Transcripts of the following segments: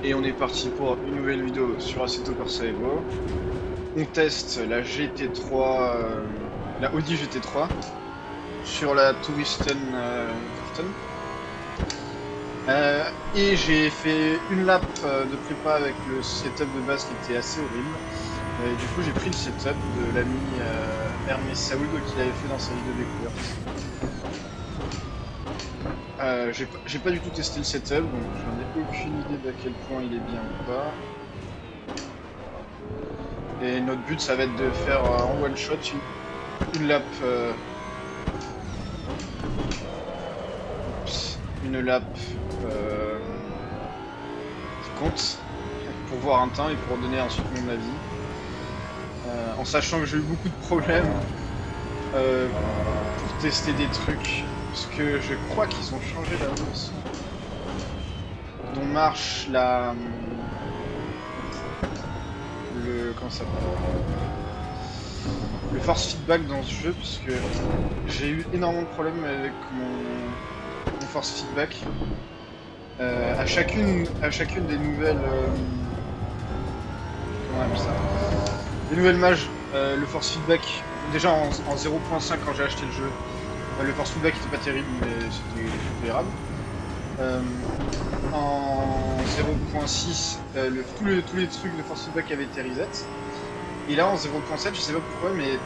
Et on est parti pour une nouvelle vidéo sur Assetto Corsa Evo. On teste la GT3, la Audi GT3 sur la Touristen Clifton. Et j'ai fait une lap de prépa avec le setup de base qui était assez horrible. Et du coup j'ai pris le setup de l'ami Hermès Saoud qu'il avait fait dans sa vidéo découverte. J'ai pas du tout testé le setup, donc j'en ai aucune idée d'à quel point il est bien ou pas. Et notre but, ça va être de faire en one shot une lap, une lap qui compte pour voir un temps et pour donner ensuite mon avis. En sachant que j'ai eu beaucoup de problèmes pour tester des trucs, parce que je crois qu'ils ont changé la façon dont marche comment ça s'appelle, le force feedback dans ce jeu, parce que j'ai eu énormément de problèmes avec mon force feedback. À chacune des nouvelles, comment on appelle ça, des nouvelles mages, le force feedback, déjà en 0.5 quand j'ai acheté le jeu, le force feedback était pas terrible, mais c'était tolérable. En 0.6, tous les trucs de force feedback avaient été reset. Et là en 0.7, je sais pas pourquoi, mais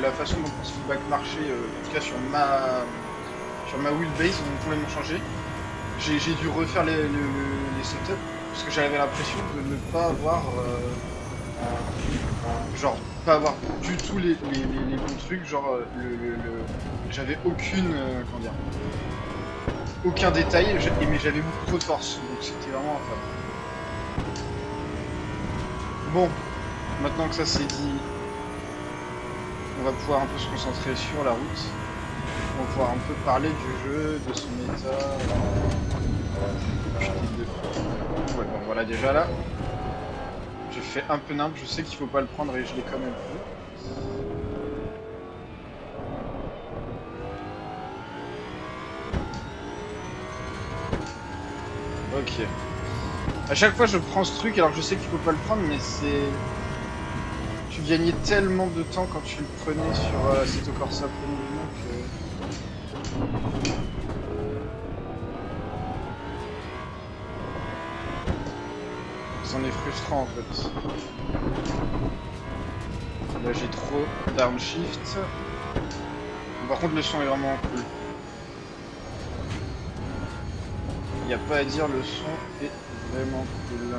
la façon dont le force feedback marchait, en tout cas sur ma wheelbase, ont complètement changé. J'ai dû refaire les setups parce que j'avais l'impression de ne pas avoir genre pas avoir du tout les bons trucs, genre j'avais aucune comment dire, aucun détail, mais j'avais beaucoup trop de force, donc c'était vraiment infâme. Bon, maintenant que ça c'est dit, on va pouvoir un peu se concentrer sur la route. On va pouvoir un peu parler du jeu, de son état. Ouais, bon, voilà, déjà là, j'ai fait un peu nimble, je sais qu'il faut pas le prendre et je l'ai quand même pris. Ok. À chaque fois je prends ce truc alors que je sais qu'il faut pas le prendre, mais c'est... Tu gagnais tellement de temps quand tu le prenais sur Assetto Corsa Pro Mouvement que... C'en est frustrant en fait. Là j'ai trop downshift. Par contre le son est vraiment cool. Il n'y a pas à dire, le son est vraiment cool.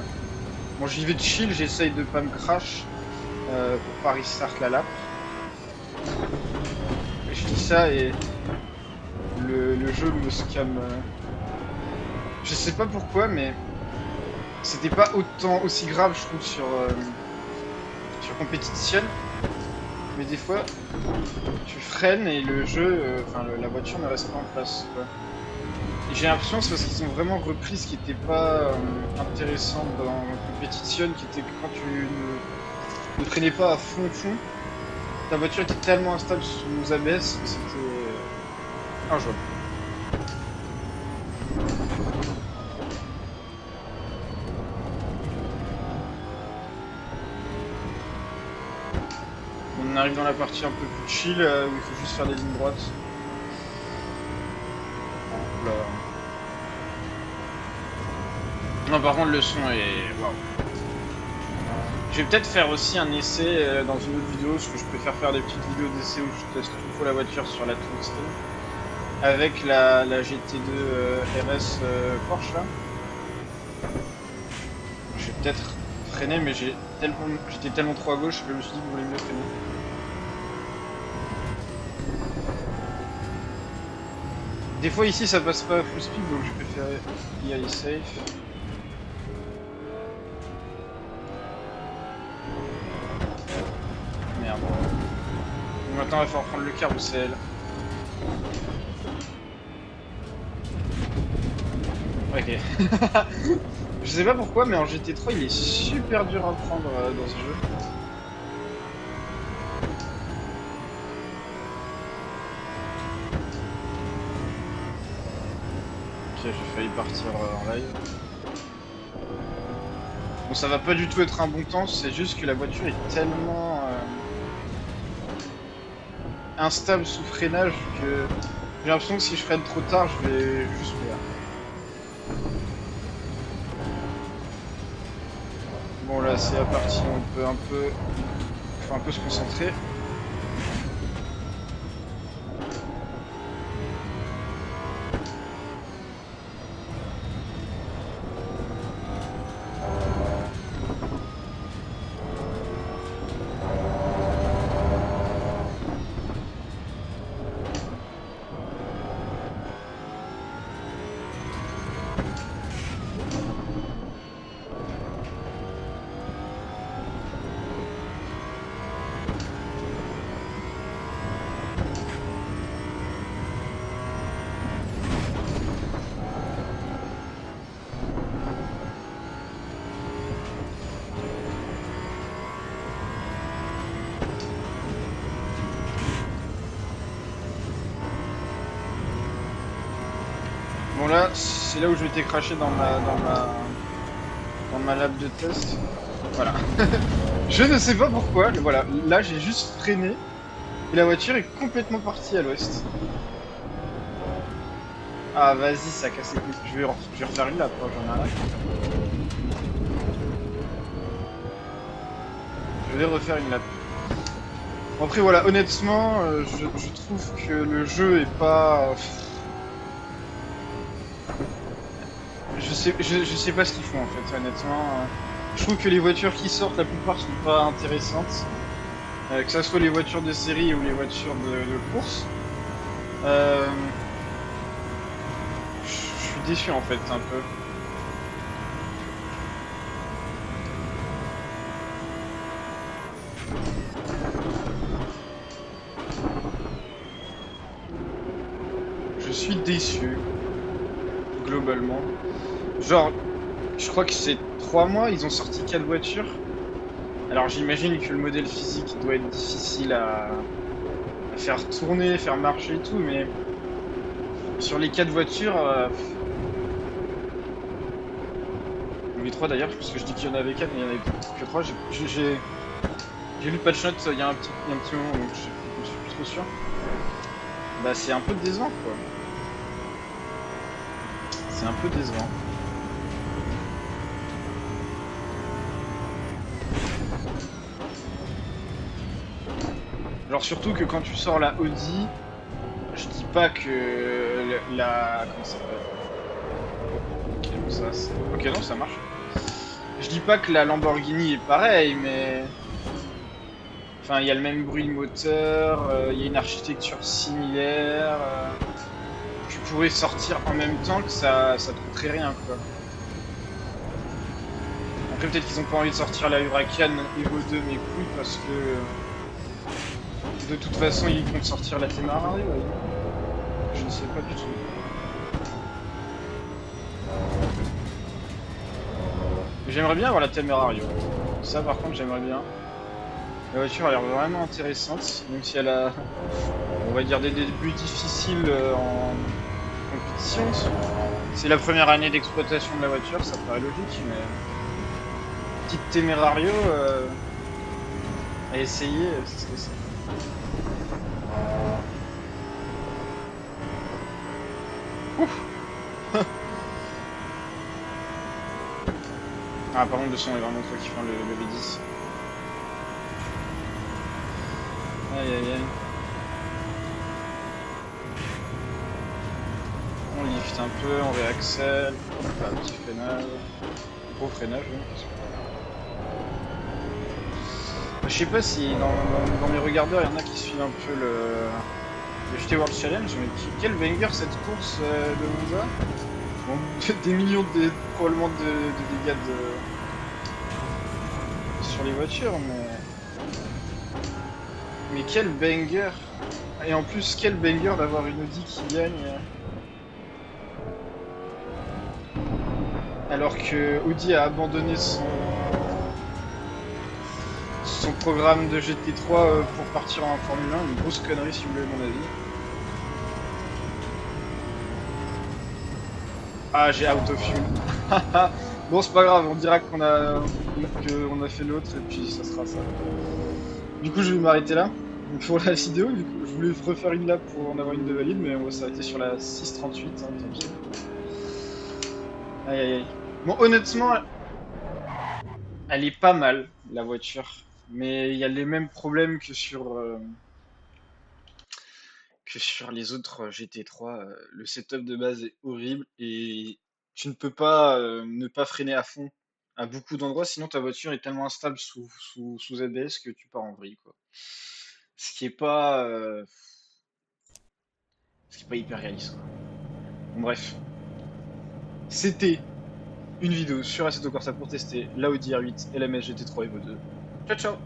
Bon, j'y vais de chill, j'essaye de pas me crash pour pas restart la lap. Et je dis ça et le jeu me scam. Je sais pas pourquoi, mais c'était pas aussi grave, je trouve, sur compétition. Mais des fois, tu freines et le jeu, la voiture ne reste pas en place, quoi. Et j'ai l'impression que c'est parce qu'ils ont vraiment repris ce qui était pas intéressant dans compétition, qui était que quand tu ne freinais pas à fond, ta voiture était tellement instable sous ABS que c'était injouable. On arrive dans la partie un peu plus chill où il faut juste faire des lignes droites. Là. Non, par contre, le son est waouh. Je vais peut-être faire aussi un essai dans une autre vidéo, parce que je préfère faire des petites vidéos d'essai où je teste une fois la voiture sur la Tungsten avec la GT2 RS Porsche là. Je vais peut-être freiner, mais j'étais tellement trop à gauche que je me suis dit qu'il valait mieux freiner. Des fois ici ça passe pas à full speed, donc je préfère y aller safe. Merde. Donc maintenant il va falloir prendre le carrousel. Ok. Je sais pas pourquoi, mais en GT3 il est super dur à prendre dans ce jeu. Ok, j'ai failli partir en live. Bon, ça va pas du tout être un bon temps, c'est juste que la voiture est tellement instable sous freinage que j'ai l'impression que si je freine trop tard, je vais juste mourir. Bon là c'est la partie où on peut faut un peu se concentrer. Bon là, c'est là où je vais été craché dans ma lab de test. Voilà. Je ne sais pas pourquoi, mais voilà, là j'ai juste freiné et la voiture est complètement partie à l'ouest. Ah vas-y, ça a cassé les couilles. Je vais refaire une lap, quoi, j'en ai rien à foutre. Je vais refaire une lap. Bon, après voilà, honnêtement, je trouve que le jeu est pas... Je sais pas ce qu'ils font en fait, honnêtement. Je trouve que les voitures qui sortent, la plupart sont pas intéressantes. Que ce soit les voitures de série ou les voitures de course. Je suis déçu en fait, un peu. Je suis déçu, globalement. Genre, je crois que c'est 3 mois, ils ont sorti 4 voitures. Alors j'imagine que le modèle physique doit être difficile à faire tourner, faire marcher et tout, mais sur les 4 voitures, les 3 d'ailleurs, parce que je dis qu'il y en avait 4, mais il y en avait que 3. J'ai lu le patch note il y a un petit moment, donc je suis plus trop sûr. Bah c'est un peu décevant quoi. C'est un peu décevant. Genre surtout que quand tu sors la Audi, je dis pas que la... Comment ça s'appelle? Ok, bon, ça c'est... Ok, non, ça marche. Je dis pas que la Lamborghini est pareille, mais... Enfin, il y a le même bruit de moteur, il y a une architecture similaire... Tu pourrais sortir en même temps que ça te coûterait rien, quoi. Après, peut-être qu'ils ont pas envie de sortir la Huracan Evo 2, mes couilles, parce que... De toute façon, ils comptent sortir la Téméraire, ouais. Je ne sais pas du tout. J'aimerais bien avoir la Téméraire. Ça, par contre, j'aimerais bien. La voiture a l'air vraiment intéressante, même si elle a, on va dire, des débuts difficiles en compétition. C'est la première année d'exploitation de la voiture, ça paraît logique, mais... Petite Téméraire à essayer, c'est ce que c'est. Ouf. Ah, par contre, le son est vraiment toi qui fais le V10. Aïe aïe aïe. On lift un peu, on réaccèle. Un petit freinage. Gros freinage, oui. Je sais pas si dans mes regardeurs, il y en a qui suivent un peu le GT World Challenge, mais quel banger cette course de Monza. Bon, des millions probablement de dégâts sur les voitures, mais quel banger. Et en plus, quel banger d'avoir une Audi qui gagne. Alors que Audi a abandonné son programme de GT3 pour partir en Formule 1, une grosse connerie si vous voulez mon avis. Ah, j'ai autofuel. Bon, c'est pas grave, on dira qu'on a fait l'autre et puis ça sera ça. Du coup, je vais m'arrêter là. Pour la vidéo, du coup, je voulais refaire une lap pour en avoir une de valide, mais on va s'arrêter sur la 6:38, hein, tant pis. Aïe aïe aïe. Bon, honnêtement, elle est pas mal, la voiture. Mais il y a les mêmes problèmes que sur les autres GT3. Le setup de base est horrible et tu ne peux pas ne pas freiner à fond à beaucoup d'endroits, sinon ta voiture est tellement instable sous ABS que tu pars en vrille, quoi. Ce qui est pas, euh, ce qui est pas hyper réaliste, quoi. Bon, bref, c'était une vidéo sur Assetto Corsa pour tester l'Audi R8 et la MSG GT3 Evo 2. Ciao ciao!